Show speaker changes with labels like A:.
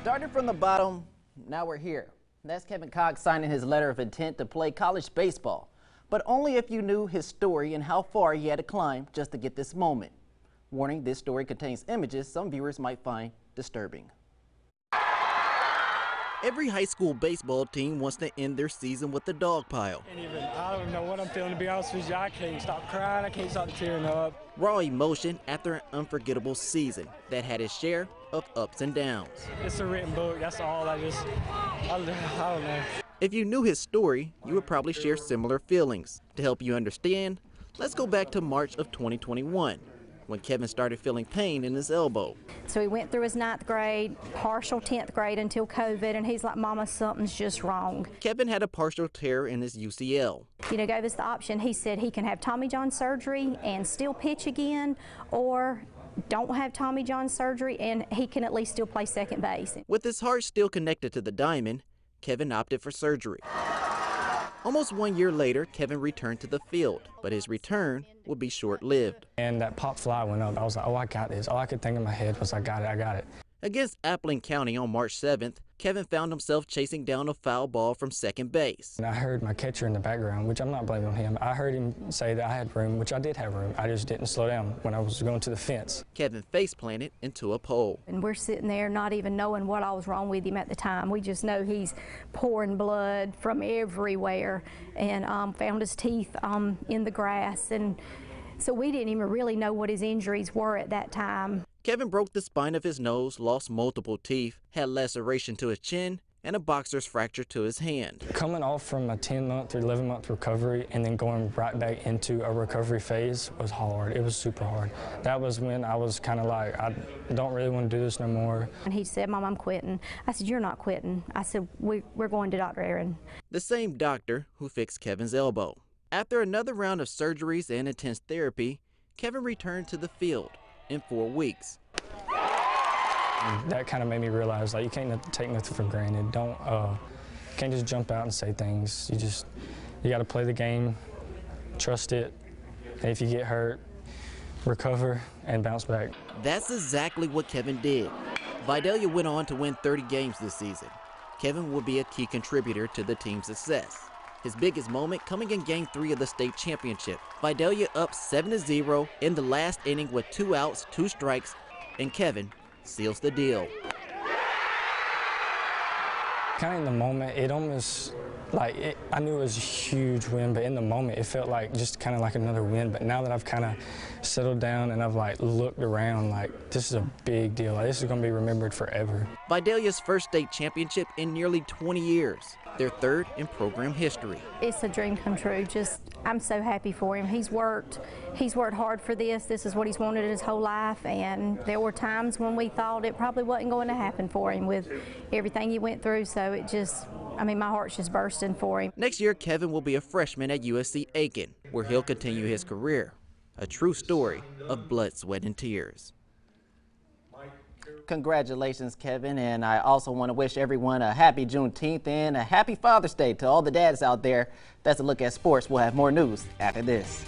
A: Starting from the bottom, now we're here. That's Kevin Cox signing his letter of intent to play college baseball, but only if you knew his story and how far he had to climb just to get this moment. Warning, this story contains images some viewers might find disturbing. Every high school baseball team wants to end their season with a dog pile.
B: I don't know what I'm feeling, to be honest with you. I can't stop crying. I can't stop tearing up.
A: Raw emotion after an unforgettable season that had its share of ups and downs.
B: It's a written book. That's all. I don't know.
A: If you knew his story, you would probably share similar feelings. To help you understand, let's go back to March of 2021. When Kevin started feeling pain in his elbow.
C: So he went through his 9th grade, partial 10th grade until COVID, and he's like, Mama, something's just wrong.
A: Kevin had a partial tear in his UCL.
C: Gave us the option. He said he can have Tommy John surgery and still pitch again, or don't have Tommy John surgery and he can at least still play second base.
A: With his heart still connected to the diamond, Kevin opted for surgery. Almost 1 year later, Kevin returned to the field, but his return would be short-lived.
B: And that pop fly went up. I was like, oh, I got this. All I could think in my head was, I got it.
A: Against Appling County on March 7th, Kevin found himself chasing down a foul ball from second base.
B: And I heard my catcher in the background, which I'm not blaming him. I heard him say that I had room, which I did have room. I just didn't slow down when I was going to the fence.
A: Kevin face planted into a pole.
C: And we're sitting there not even knowing what all was wrong with him at the time. We just know he's pouring blood from everywhere and found his teeth in the grass. And so we didn't even really know what his injuries were at that time.
A: Kevin broke the spine of his nose, lost multiple teeth, had laceration to his chin, and a boxer's fracture to his hand.
B: Coming off from a 10-month or 11-month recovery and then going right back into a recovery phase was hard. It was super hard. That was when I was kind of like, I don't really want to do this no more.
C: And he said, Mom, I'm quitting. I said, you're not quitting. I said, we're going to Dr. Aaron.
A: The same doctor who fixed Kevin's elbow. After another round of surgeries and intense therapy, Kevin returned to the field in 4 weeks.
B: That kind of made me realize, like, you can't take nothing for granted. Can't just jump out and say things. You got to play the game, trust it, and if you get hurt, recover and bounce back.
A: That's exactly what Kevin did. Vidalia went on to win 30 games this season. Kevin will be a key contributor to the team's success. His biggest moment coming in Game 3 of the state championship. Vidalia up 7-0 in the last inning with 2 outs, 2 strikes, and Kevin seals the deal.
B: Kind of in the moment, it almost, I knew it was a huge win, but in the moment, it felt like just kind of like another win. But now that I've kind of settled down and I've looked around, this is a big deal. This is going to be remembered forever.
A: Vidalia's first state championship in nearly 20 years. Their 3rd in program history.
C: It's a dream come true. I'm so happy for him. He's worked hard for this. This is what he's wanted his whole life, and there were times when we thought it probably wasn't going to happen for him with everything he went through, so my heart's just bursting for him.
A: Next year, Kevin will be a freshman at USC Aiken, where he'll continue his career. A true story of blood, sweat, and tears. Congratulations, Kevin, and I also want to wish everyone a happy Juneteenth and a happy Father's Day to all the dads out there. That's a look at sports. We'll have more news after this.